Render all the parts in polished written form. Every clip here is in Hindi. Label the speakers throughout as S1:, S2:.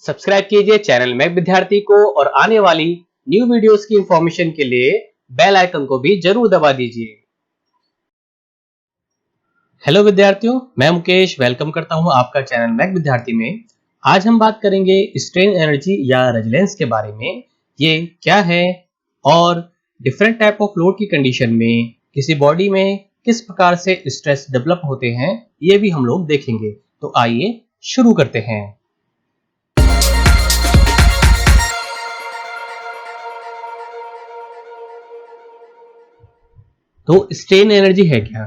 S1: सब्सक्राइब कीजिए चैनल मैक विद्यार्थी को और आने वाली न्यू वीडियोस की इंफॉर्मेशन के लिए बेल आइकन को भी जरूर दबा दीजिए। हेलो विद्यार्थियों, मैं मुकेश वेलकम करता हूं आपका चैनल मैक विद्यार्थी में। आज हम बात करेंगे स्ट्रेन एनर्जी या रेजिलेंस के बारे में। ये क्या है और डिफरेंट टाइप ऑफ लोड की कंडीशन में किसी बॉडी में किस प्रकार से स्ट्रेस डेवलप होते हैं, ये भी हम लोग देखेंगे। तो आइए शुरू करते हैं। तो स्ट्रेन एनर्जी है क्या?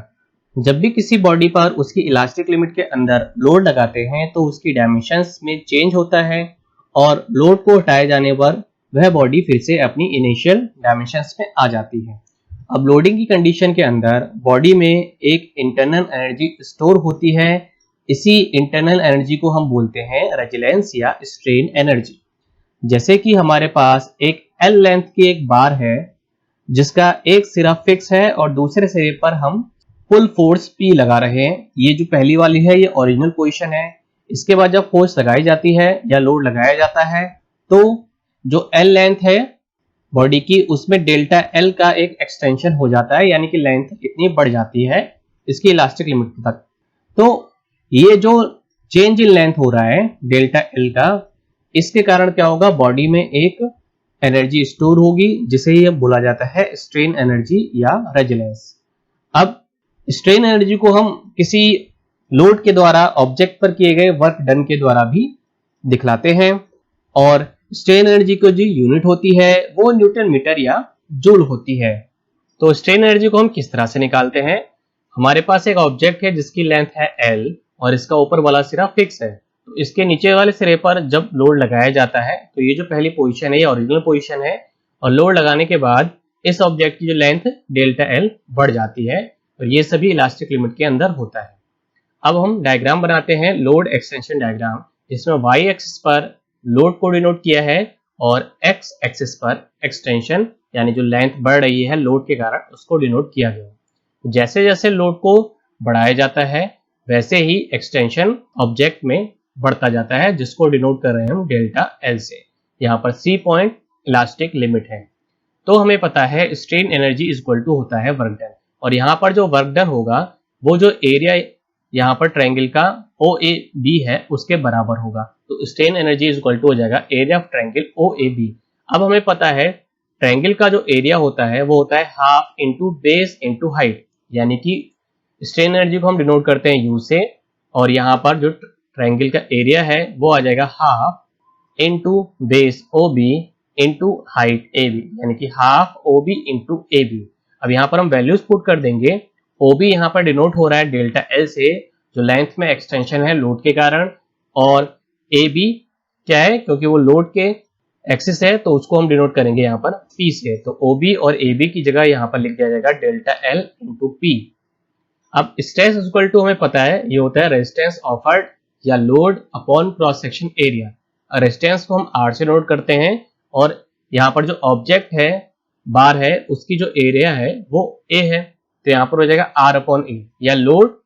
S1: जब भी किसी बॉडी पर उसकी इलास्टिक लिमिट के अंदर लोड लगाते हैं तो उसकी डायमेंशंस में चेंज होता है और लोड को हटाए जाने पर वह बॉडी फिर से अपनी इनिशियल डायमेंशंस में आ जाती है। अब लोडिंग की कंडीशन के अंदर बॉडी में एक इंटरनल एनर्जी स्टोर होती है। इसी इंटरनल एनर्जी को हम बोलते हैं रेजिलेंस या स्ट्रेन एनर्जी। जैसे कि हमारे पास एक एल लेंथ की एक बार है जिसका एक सिरा फिक्स है और दूसरे सिरे पर हम फुल फोर्स P लगा रहे हैं। ये जो पहली वाली है ये ओरिजिनल पोजीशन है। इसके बाद जब फोर्स लगाई जाती है या लोड लगाया जाता है तो जो एल लेंथ है बॉडी की उसमें डेल्टा एल का एक एक्सटेंशन हो जाता है, यानी कि लेंथ इतनी बढ़ जाती है इसकी इलास्टिक लिमिट तक। तो ये जो चेंज इन लेंथ हो रहा है डेल्टा एल का, इसके कारण क्या होगा, बॉडी में एक एनर्जी स्टोर होगी जिसे ये बोला जाता है स्ट्रेन एनर्जी या रेजिलेंस। अब स्ट्रेन एनर्जी को हम किसी लोड के द्वारा ऑब्जेक्ट पर किए गए वर्क डन के द्वारा भी दिखलाते हैं और स्ट्रेन एनर्जी को जो यूनिट होती है वो न्यूटन मीटर या जूल होती है। तो स्ट्रेन एनर्जी को हम किस तरह से निकालते हैं? हमारे पास एक ऑब्जेक्ट है जिसकी लेंथ है L और इसका ऊपर वाला सिरा फिक्स है। तो इसके नीचे वाले सिरे पर जब लोड लगाया जाता है तो ये जो पहली पोजीशन है ये ओरिजिनल पोजीशन है और लोड लगाने के बाद इस ऑब्जेक्ट की जो लेंथ डेल्टा एल बढ़ जाती है और ये सभी इलास्टिक लिमिट के अंदर होता है। अब हम डायग्राम बनाते हैं, लोड एक्सटेंशन डायग्राम, जिसमें y एक्सिस पर लोड को डिनोट किया है और x एक्सिस पर एक्सटेंशन यानी जो लेंथ बढ़ रही है लोड के कारण उसको डिनोट किया गया। जैसे जैसे लोड को बढ़ाया जाता है वैसे ही एक्सटेंशन ऑब्जेक्ट में बढ़ता जाता है, जिसको डिनोट कर रहे हैं हम डेल्टा एल से। यहाँ पर C पॉइंट इलास्टिक लिमिट है। तो हमें पता है strain energy is equal to होता है वर्क डन, और यहाँ पर जो वर्क डन होगा वो जो एरिया यहाँ पर ट्रायंगल का OAB है उसके बराबर होगा। तो strain energy is equal to हो जाएगा एरिया ऑफ ट्रायंगल OAB। अब हमें पता है ट्रायंगल का जो एरिया होता है वो होता है half into base into height, यानी कि स्ट्रेन एनर्जी को हम डिनोट करते हैं U से और यहाँ पर जो ट्रायंगल का एरिया है वो आ जाएगा half into base OB into height AB, यानी कि हाफ OB इंटू AB। अब यहाँ पर हम वैल्यूज पुट कर देंगे। OB यहाँ पर डिनोट हो रहा है डेल्टा L से जो लेंथ में एक्सटेंशन है लोड के कारण, और AB क्या है, क्योंकि वो लोड के एक्सिस है तो उसको हम डिनोट करेंगे यहाँ पर P से। तो OB और AB की जगह यहाँ पर लिख दिया जाएगा डेल्टा L इंटू P। अब स्ट्रेस इक्वल टू हमें पता है ये होता है रेजिस्टेंस ऑफर्ड या load upon cross section area. Resistance को हम R से नोट करते हैं और यहाँ पर जो ऑब्जेक्ट है बार है उसकी जो एरिया है वो A है, तो यहाँ पर हो जाएगा R अपॉन A या load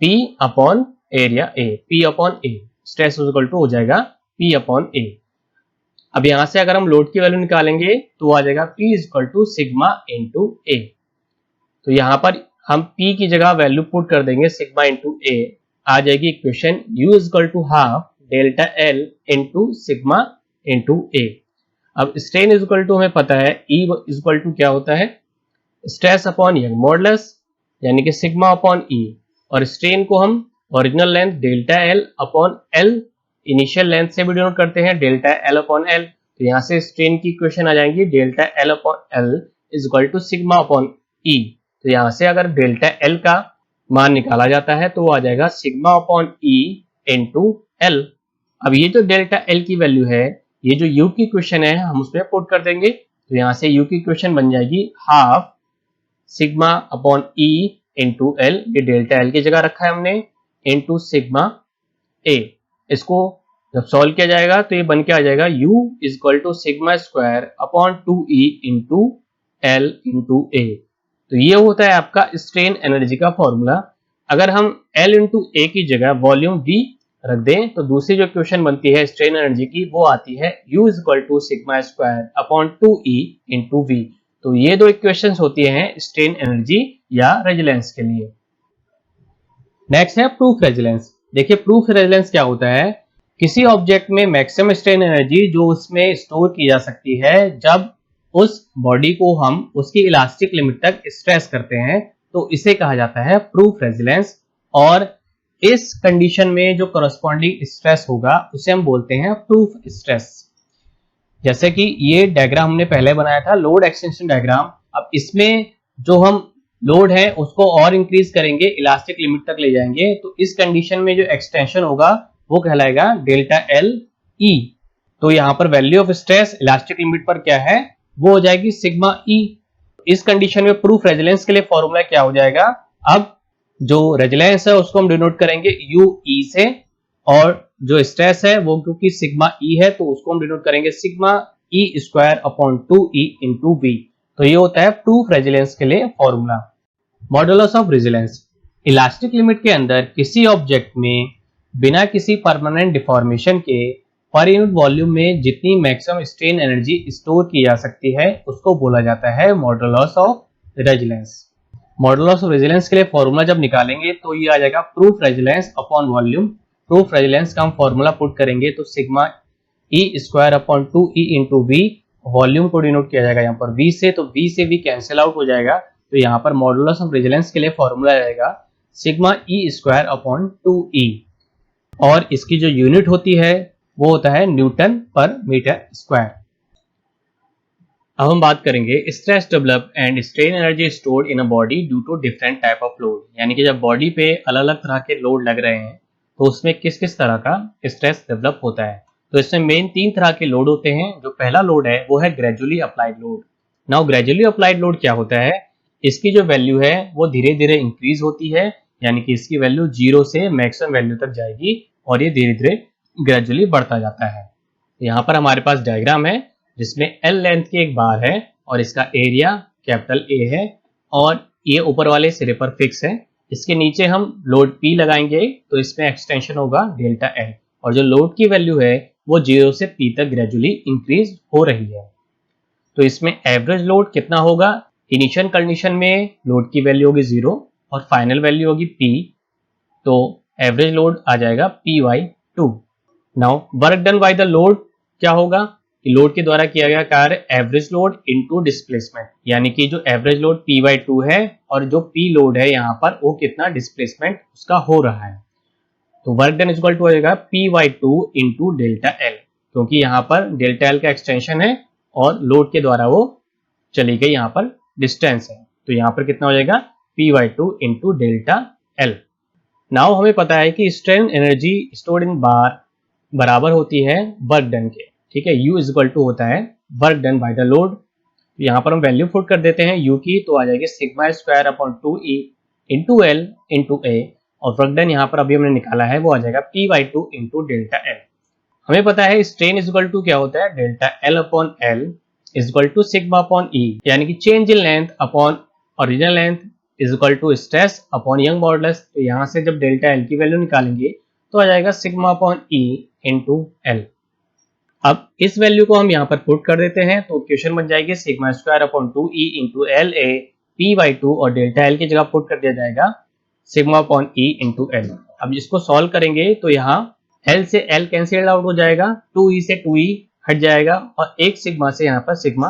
S1: P upon area A, P upon A। Stress equal to हो जाएगा P अपॉन A। अब यहाँ से अगर हम लोड की वैल्यू निकालेंगे तो आ जाएगा P equal to sigma into A। तो यहाँ पर हम P की जगह वैल्यू पुट कर देंगे सिग्मा इंटू A, आ जाएगी equation U equal to half delta L into sigma into A। अब स्ट्रेन इक्वल टू हमें पता है E इक्वल टू क्या होता है, स्ट्रेस अपॉन यंग मॉडुलस, यानी कि सिग्मा अपॉन E, और स्ट्रेन को हम original length delta L upon L initial length से भी डिनोट करते हैं डेल्टा L अपॉन L। तो यहाँ से स्ट्रेन की इक्वेशन आ जाएंगी delta L upon L is equal to sigma upon E। तो यहाँ से अगर डेल्टा L का मान निकाला जाता है तो वो आ जाएगा sigma upon E into L। अब ये जो डेल्टा L की वैल्यू है, ये जो U की इक्वेशन है हम उसमें पुट कर देंगे। तो यहाँ से U की इक्वेशन बन जाएगी half sigma upon E into L, ये डेल्टा L की जगह रखा है हमने, इंटू सिग्मा A। इसको जब सॉल्व किया जाएगा तो ये बन के आ जाएगा U is equal to sigma square upon 2E into L into A। तो ये होता है आपका स्ट्रेन एनर्जी का फॉर्मूला। अगर हम L इंटू A की जगह वॉल्यूम V रख दें तो दूसरी जो इक्वेशन बनती है स्ट्रेन एनर्जी की वो आती है U equal to sigma square upon 2E into V। तो ये दो इक्वेशंस होती हैं स्ट्रेन एनर्जी या रेजिलेंस के लिए। नेक्स्ट है प्रूफ रेजिलेंस। देखिए प्रूफ रेजिलेंस क्या होता है, किसी ऑब्जेक्ट में मैक्सिमम स्ट्रेन एनर्जी जो उसमें स्टोर की जा सकती है जब उस बॉडी को हम उसकी इलास्टिक लिमिट तक स्ट्रेस करते हैं, तो इसे कहा जाता है प्रूफ रेजिलेंस। और इस कंडीशन में जो करस्पॉन्डिंग स्ट्रेस होगा उसे हम बोलते हैं प्रूफ स्ट्रेस। जैसे कि ये डायग्राम हमने पहले बनाया था, लोड एक्सटेंशन डायग्राम। अब इसमें जो हम लोड है उसको और इंक्रीज करेंगे, इलास्टिक लिमिट तक ले जाएंगे, तो इस कंडीशन में जो एक्सटेंशन होगा वो कहलाएगा डेल्टा एल ई। तो यहाँ पर value of stress elastic limit पर क्या है, वो हो जाएगी सिग्मा ई। इस कंडीशन में प्रूफ रेजिलेंस के लिए फॉर्मूला क्या हो जाएगा, अब जो रेजिलेंस है उसको हम डिनोट करेंगे यू ई से, और जो स्ट्रेस है वो क्योंकि सिग्मा ई है तो उसको हम डिनोट करेंगे sigma E square upon 2E into V. तो ये होता है प्रूफ रेजिलेंस के लिए formula. Modulus of resilience, elastic limit के अंदर किसी ऑब्जेक्ट में बिना किसी परमानेंट डिफॉर्मेशन के पर यूनिट वॉल्यूम में जितनी मैक्सिमम स्ट्रेन एनर्जी स्टोर की जा सकती है उसको बोला जाता है modulus of resilience. Modulus of resilience के लिए फॉर्मूला जब निकालेंगे तो ये आ जाएगा proof resilience upon volume. Proof resilience का हम फॉर्मूला पुट करेंगे तो sigma E square upon 2E into V, volume को डिनोट किया जाएगा यहाँ पर V से, तो V से V कैंसिल आउट हो जाएगा, तो यहाँ पर मॉडुलस ऑफ रेजिलेंस के लिए फॉर्मूला रहेगा sigma E square upon 2E, और इसकी जो यूनिट होती है वो होता है न्यूटन पर मीटर स्क्वायर। अब हम बात करेंगे stress develop and strain energy stored in a body due to different type of load. यानी कि जब बॉडी पे अलग अलग तरह के लोड लग रहे हैं तो उसमें किस किस तरह का स्ट्रेस डेवलप होता है। तो इसमें मेन 3 तरह के लोड होते हैं। जो पहला लोड है वो है gradually applied load. Now gradually applied load क्या होता है, इसकी जो वैल्यू है वो धीरे धीरे इंक्रीज होती है, यानी कि इसकी वैल्यू 0 से मैक्सिमम वैल्यू तक जाएगी और ये धीरे धीरे ग्रेजुअली बढ़ता जाता है। यहाँ पर हमारे पास डायग्राम है जिसमें L लेंथ की एक बार है और इसका एरिया कैपिटल A है और ये ऊपर वाले सिरे पर फिक्स है। इसके नीचे हम लोड P लगाएंगे तो इसमें एक्सटेंशन होगा डेल्टा L, और जो लोड की वैल्यू है वो 0 से P तक ग्रेजुअली इंक्रीज हो रही है। तो इसमें एवरेज लोड कितना होगा, इनिशियल कंडीशन में लोड की वैल्यू होगी 0 और फाइनल वैल्यू होगी P, तो एवरेज लोड आ जाएगा P/2। Now work done by the load क्या होगा, लोड के द्वारा किया गया कार्य एवरेज लोड इनटू डिस्प्लेसमेंट, यानी कि जो एवरेज लोड P/2 है और जो P लोड है यहाँ पर वो कितना डिस्प्लेसमेंट उसका हो रहा है। तो वर्क डन इक्वल टू हो जाएगा P/2 इंटू डेल्टा एल, क्योंकि यहाँ पर डेल्टा एल का एक्सटेंशन है और लोड के द्वारा वो चली गई यहाँ पर डिस्टेंस है, तो यहाँ पर कितना हो जाएगा P/2 into delta L. Now हमें पता है कि स्ट्रेन एनर्जी स्टोर्ड इन बार बराबर होती है वर्क डन के, ठीक है। U इक्वल टू होता है work done by the load. तो यहाँ पर हम वैल्यू पुट कर देते हैं U की, तो आ जाएगी sigma square upon 2E into L into A, और वर्क डन यहाँ पर अभी हमने निकाला है वो आ जाएगा P/2 इंटू डेल्टा एल। हमें पता है स्ट्रेन इक्वल टू क्या होता है, delta L upon L equal to sigma upon E, यानी कि change in length upon original length equal to stress upon Young modulus. तो यहाँ से जब डेल्टा एल की वैल्यू निकालेंगे तो आ जाएगा sigma upon E into L. अब इस वैल्यू को हम यहाँ पर पुट कर देते हैं तो इक्वेशन बन जाएगी sigma square upon 2E into L A P/2, और डेल्टा एल की जगह पुट कर दिया जाएगा sigma upon E into L. अब इसको सॉल्व करेंगे तो यहाँ L से L कैंसिल आउट हो जाएगा, 2E से 2E हट जाएगा और एक सिग्मा से यहाँ पर सिग्मा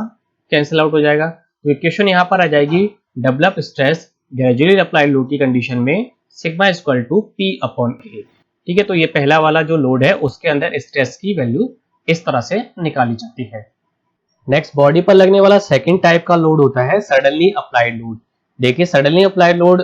S1: कैंसिल आउट हो जाएगा। तो इक्वेशन यहाँ पर आ जाएगी develop stress gradually applied load की कंडीशन में sigma equal to P upon A, ठीक है। तो ये पहला वाला जो लोड है उसके अंदर स्ट्रेस की वैल्यू इस तरह से निकाली जाती है। नेक्स्ट बॉडी पर लगने वाला सेकंड टाइप का लोड होता है सडनली अप्लाइड लोड। देखिए सडनली अप्लाइड लोड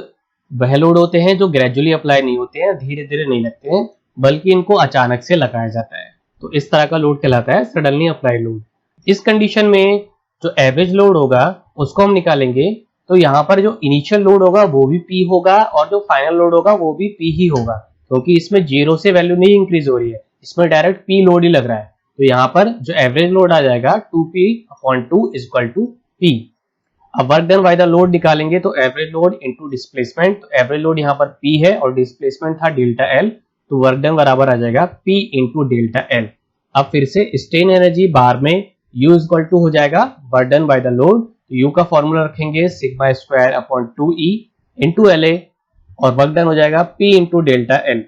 S1: वह लोड होते हैं जो ग्रेजुअली अप्लाई नहीं होते हैं, धीरे धीरे नहीं लगते हैं, बल्कि इनको अचानक से लगाया जाता है, तो इस तरह का लोड कहलाता है सडनली अप्लाइड लोड। इस कंडीशन में जो एवरेज लोड होगा उसको हम निकालेंगे तो यहाँ पर जो इनिशियल लोड होगा वो भी P होगा और जो फाइनल लोड होगा वो भी P ही होगा, क्योंकि इसमें 0 से वैल्यू नहीं इंक्रीज हो रही है, इसमें डायरेक्ट P लोड ही लग रहा है। तो यहाँ पर जो एवरेज लोड आ जाएगा 2P/2 इक्वल टू P। अब work done by the load निकालेंगे तो एवरेज लोड इनटू डिस्प्लेसमेंट, तो एवरेज लोड यहाँ पर P है और डिस्प्लेसमेंट था डेल्टा L, तो वर्क डन बराबर आ जाएगा P इंटू डेल्टा एल। अब फिर से स्ट्रेन एनर्जी बार में U इक्वल टू हो जाएगा work done by the load. U का फॉर्मूला रखेंगे sigma square upon 2E into LA और वर्क डन हो जाएगा P इंटू डेल्टा एल।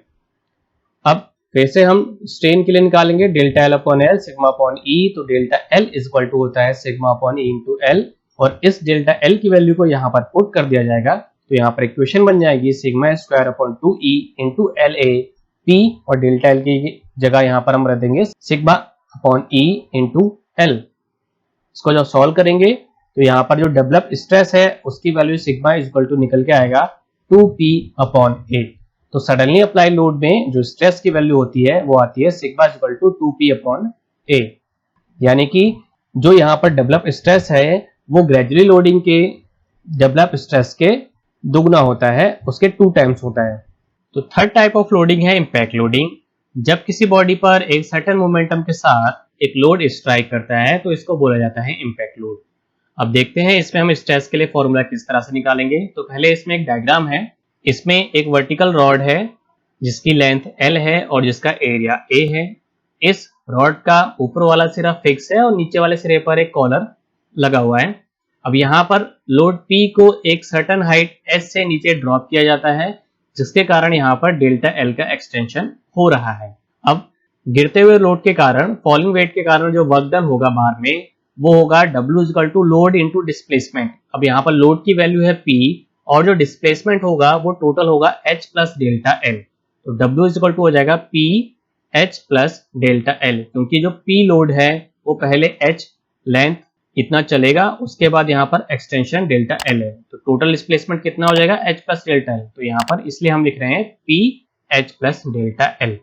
S1: अब फिर से हम स्ट्रेन के लिए निकालेंगे delta L upon L sigma upon E, तो डेल्टा एल इक्वल टू होता है sigma upon E into L और इस डेल्टा एल की वैल्यू को यहाँ पर पुट कर दिया जाएगा तो यहाँ पर इक्वेशन बन जाएगी sigma square upon 2E into L A P और डेल्टा एल की जगह यहाँ पर हम रख देंगे sigma upon E into L. इसको जब सॉल्व करेंगे तो यहाँ पर जो डेवलप स्ट्रेस है उसकी वैल्यू सिग्मा इक्वल टू निकल के आएगा 2P अपॉन ए। तो सडनली अप्लाई लोड में जो स्ट्रेस की वैल्यू होती है वो आती है sigma equal to 2P upon A, यानी कि जो यहाँ पर डेवलप स्ट्रेस है वो ग्रेजुअली लोडिंग के डेवलप स्ट्रेस के दुगना होता है, उसके 2 टाइम्स होता है। तो थर्ड टाइप ऑफ लोडिंग है इम्पैक्ट लोडिंग। जब किसी बॉडी पर एक सर्टेन मोमेंटम के साथ एक लोड स्ट्राइक करता है तो इसको बोला जाता है इम्पैक्ट लोड। अब देखते हैं इसमें हम स्ट्रेस के लिए फॉर्मूला किस तरह से निकालेंगे। तो पहले इसमें एक डायग्राम है, इसमें एक वर्टिकल रॉड है जिसकी लेंथ L है और जिसका एरिया A है। इस रॉड का ऊपर वाला सिरा फिक्स है और नीचे वाले सिरे पर एक कॉलर लगा हुआ है। अब यहाँ पर लोड P को एक सर्टेन हाइट S से नीचे ड्रॉप किया जाता है जिसके कारण यहाँ पर डेल्टा L का एक्सटेंशन हो रहा है। अब गिरते हुए लोड के कारण, फॉलिंग वेट के कारण जो वर्क डन होगा बार में वो होगा W equal to load into displacement. अब यहाँ पर लोड की वैल्यू है P और जो डिस्प्लेसमेंट होगा वो टोटल होगा H प्लस डेल्टा L। तो W इक्वल टू हो जाएगा P H plus delta L, क्योंकि जो P लोड है वो पहले H लेंथ इतना चलेगा, उसके बाद यहाँ पर एक्सटेंशन डेल्टा L है, तो टोटल डिस्प्लेसमेंट कितना हो जाएगा H प्लस डेल्टा L। तो यहाँ पर इसलिए हम लिख रहे हैं P H plus delta L।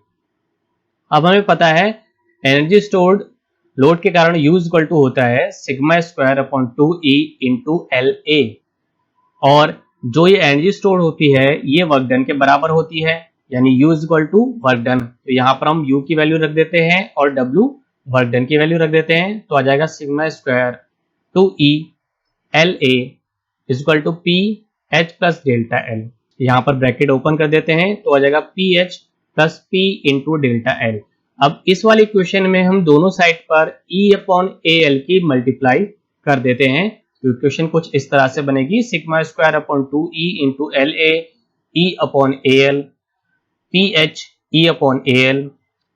S1: अब हमें पता है एनर्जी स्टोर्ड लोड के कारण U इक्वल टू होता है sigma square upon 2E into LA और जो ये एनर्जी स्टोर होती है ये वर्क डन के बराबर होती है, यानी U equal to work done. तो यहाँ पर हम U की वैल्यू रख देते हैं और W वर्क डन की वैल्यू रख देते हैं, तो आ जाएगा sigma square 2E LA equal to P H plus delta L। यहाँ पर ब्रैकेट ओपन कर देते हैं तो आ जाएगा PH plus P into delta L। अब इस वाली इक्वेशन में हम दोनों साइड पर E अपॉन AL की मल्टीप्लाई कर देते हैं, तो इक्वेशन कुछ इस तरह से बनेगी sigma square upon 2E into LA E upon AL PH E upon AL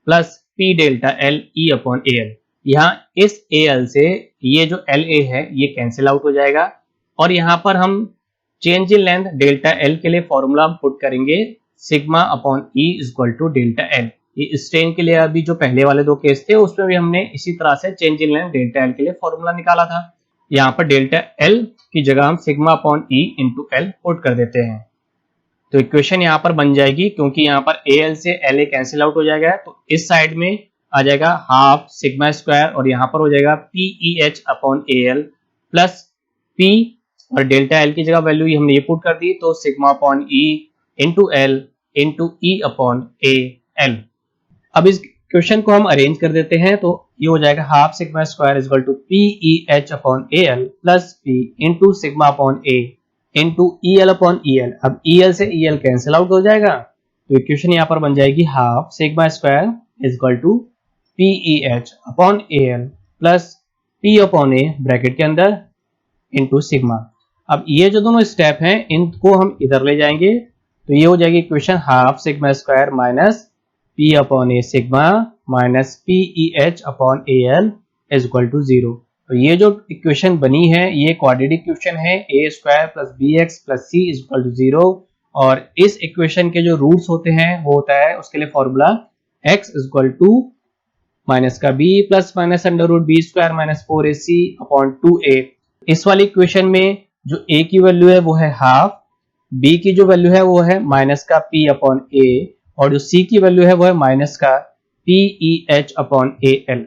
S1: plus P delta L E upon AL। यहाँ इस AL से ये जो LA है ये कैंसिल आउट हो जाएगा और यहाँ पर हम change in length delta L के लिए फॉर्मूला पुट करेंगे sigma upon E equal to delta L। ये स्ट्रेन के लिए अभी जो पहले वाले दो केस थे उसमें भी हमने इसी तरह से change in length delta L के लिए फॉर्मूला निकाला था। यहाँ पर डेल्टा L की जगह हम sigma upon E into L put कर देते हैं, तो इक्वेशन यहाँ पर बन जाएगी, क्योंकि यहाँ पर AL से LA कैंसिल आउट हो जाएगा तो इस साइड में आ जाएगा हाफ सिग्मा स्क्वायर और यहाँ पर हो जाएगा PEH upon AL plus P और डेल्टा L की जगह वैल्यू हमने ये पुट कर दी, तो sigma upon E into L into E upon AL। अब इस क्वेश्चन को हम अरेंज कर देते हैं, तो ये हो जाएगा half sigma square equal to PEH upon AL plus P into sigma upon A into EL upon EL। अब EL से EL कैंसिल आउट हो जाएगा तो इक्वेशन यहाँ पर बन जाएगी half sigma square equal to PEH upon AL plus P upon A bracket के अंदर इंटू सिग्मा। अब ये जो दोनों स्टेप हैं इनको हम इधर ले जाएंगे, तो ये हो जाएगी equation half sigma square minus P upon A sigma minus PEH upon AL is equal to 0। तो ये जो इक्वेशन बनी है ये क्वाड्रेटिक इक्वेशन है a square plus bx plus c is equal to 0 और इस इक्वेशन के जो रूट्स होते हैं वो होता है उसके लिए formula x is equal to minus का b plus minus under root b square minus 4ac upon 2a। इस वाली इक्वेशन में जो a की वैल्यू है वो है हाफ, b की जो वैल्यू है वो है माइनस का p अपॉन a और जो c की वैल्यू है वो है माइनस का PEH अपॉन AL।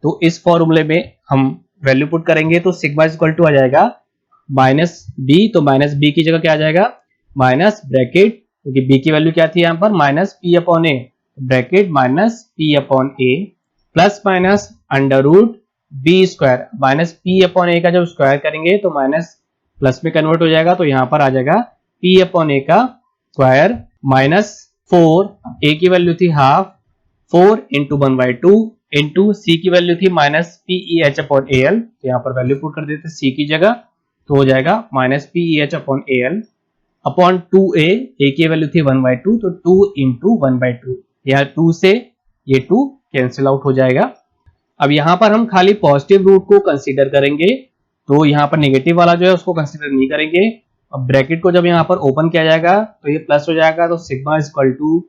S1: तो इस फॉर्मूले में हम वैल्यू पुट करेंगे तो सिग्मा इक्वल टू आ जाएगा माइनस b, तो माइनस b की जगह क्या आ जाएगा माइनस ब्रैकेट, क्योंकि b की वैल्यू क्या थी यहाँ पर minus p upon a, bracket minus p upon a plus minus under root b square minus p upon a का जब स्क्वायर करेंगे तो माइनस प्लस में कन्वर्ट हो जाएगा, तो यहाँ पर आ जाएगा p अपॉन a का स्क्वायर माइनस 4, a की वैल्यू थी हाफ, 4 इंटू 1/2 इंटू c की वैल्यू थी minus P E H upon A L, तो यहाँ पर वैल्यू पुट कर देते c की जगह, तो हो जाएगा minus P E H upon A L upon 2a, a की वैल्यू थी 1/2, तो 2 इंटू 1/2, यहाँ 2 से ये 2 कैंसिल आउट हो जाएगा। अब यहाँ पर हम खाली पॉजिटिव रूट को कंसीडर करेंगे, तो यहाँ पर नेगेटिव वाला जो है उसको कंसीडर नहीं करेंगे। अब ब्रैकेट को जब यहाँ पर ओपन किया जाएगा तो ये प्लस हो जाएगा, तो sigma is equal to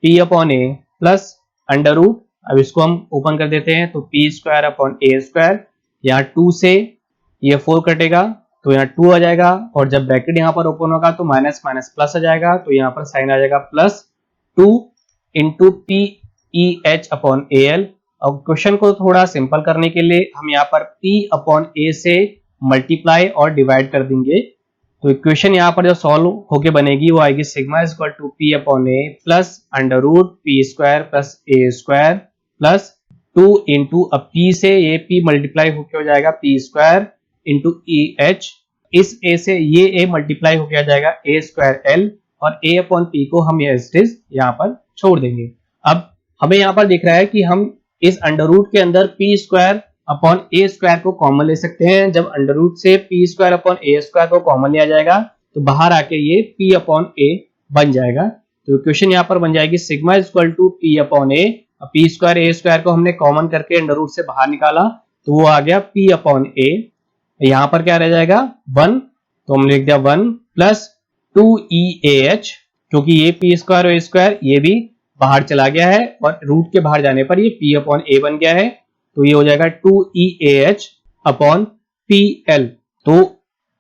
S1: P upon A plus under root, अब इसको हम ओपन कर देते हैं तो P square upon A square, यहाँ 2 से ये 4 कटेगा तो यहाँ 2 आ जाएगा, और जब ब्रैकेट यहाँ पर ओपन होगा तो माइनस माइनस प्लस आ जाएगा, तो यहाँ पर साइन आ जाएगा plus 2 into P E H upon A L. अब क्वेश्चन को थोड़ा सिंपल करने के लिए हम यहाँ पर p अपॉन ए से मल्टीप्लाई और डिवाइड कर देंगे, तो इक्वेशन यहाँ पर जो सॉल्व होके बनेगी वो आएगी sigma is equal to P upon A plus under root P square plus A square plus 2 into, अब p से ये p मल्टीप्लाई होके हो जाएगा p square into E H, इस a से ये a मल्टीप्लाई होके आ जाएगा a स्क्वायर l, और a अपॉन p को हम ये स्टेज यहाँ पर छोड़ देंगे। अब हमें यहाँ पर दिख रहा है कि हम इस अंडर रूट के अंदर P square upon A square को कॉमन ले सकते हैं। जब अंडर रूट से P square upon A square को कॉमन लिया जाएगा तो बाहर आके ये पी अपॉन ए बन जाएगा, तो इक्वेशन यहाँ पर बन जाएगी sigma is equal to P upon A, P square A square को हमने कॉमन करके अंडर रूट से बाहर निकाला तो वो आ गया पी अपॉन ए, यहाँ पर क्या रह जाएगा 1, तो हम लिख दिया 1 प्लस 2 ई ए एच, क्योंकि ये पी स्क्वायर ए स्क्वायर ये भी बाहर चला गया है और रूट के बाहर जाने पर ये p अपॉन ए बन गया है, तो ये हो जाएगा 2EAH अपॉन PL। तो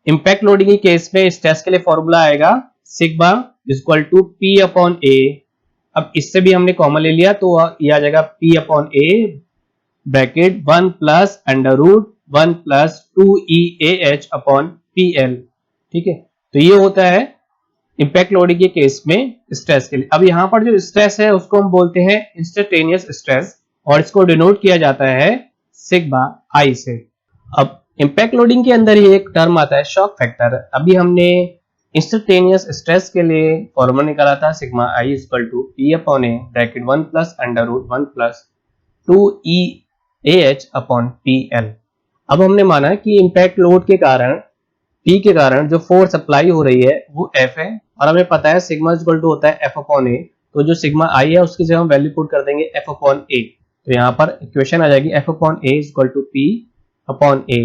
S1: इंपैक्ट लोडिंग के केस में इस टेस्ट के लिए फॉर्मूला आएगा sigma equal to P upon A, अब इससे भी हमने कॉमन ले लिया तो ये आ जाएगा P upon A bracket 1 plus under root 1 plus 2EAH upon PL, ठीक है। तो ये होता है इंपैक्ट लोडिंग के केस में स्ट्रेस के लिए। अब यहाँ पर जो स्ट्रेस है उसको हम बोलते हैं इंस्टेंटेनियस स्ट्रेस, और इसको डिनोट किया जाता है सिग्मा आई से। अब इंपैक्ट लोडिंग के अंदर ही एक टर्म आता है शॉक फैक्टर। अभी हमने इंस्टेंटेनियस स्ट्रेस के लिए फॉर्मूला निकाला था sigma I equal to P upon A bracket 1 plus under root 1 plus 2EAH upon PL। अब हमने माना कि इंपैक्ट लोड के कारण P के कारण जो फोर्स अप्लाई हो रही है वो F है, और हमें पता है सिग्मा इक्वल टू होता है F अपॉन ए, तो जो सिग्मा आई है उसकी जगह हम वैल्यू पुट कर देंगे F अपॉन ए, तो यहाँ पर इक्वेशन आ जाएगी F upon A equal to P upon A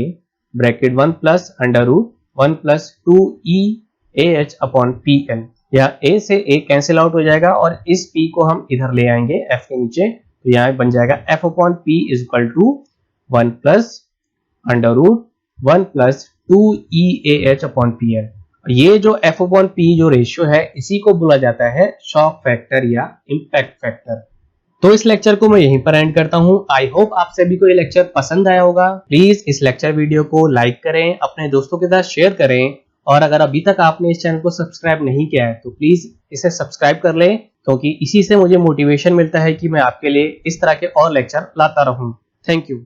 S1: bracket 1 plus under root 1 plus 2EAH upon PL। यहाँ a से a कैंसिल आउट हो जाएगा और इस P को हम इधर ले आएंगे F के नीचे, तो यहाँ बन जाएगा F upon P equal to 1 plus under root 1 plus 2EAH upon PL। ये जो F अपॉन P जो रेशियो है इसी को बोला जाता है शॉक फैक्टर या इंपैक्ट फैक्टर। तो इस लेक्चर को मैं यहीं पर एंड करता हूं। आई होप आप सभी को ये लेक्चर पसंद आया होगा। प्लीज इस लेक्चर वीडियो को लाइक करें, अपने दोस्तों के साथ शेयर करें, और अगर अभी तक आपने इस चैनल को सब्सक्राइब नहीं किया है तो प्लीज इसे सब्सक्राइब कर लें, क्योंकि इसी से मुझे मोटिवेशन मिलता है कि मैं आपके लिए इस तरह के और लेक्चर लाता रहूं। Thank you.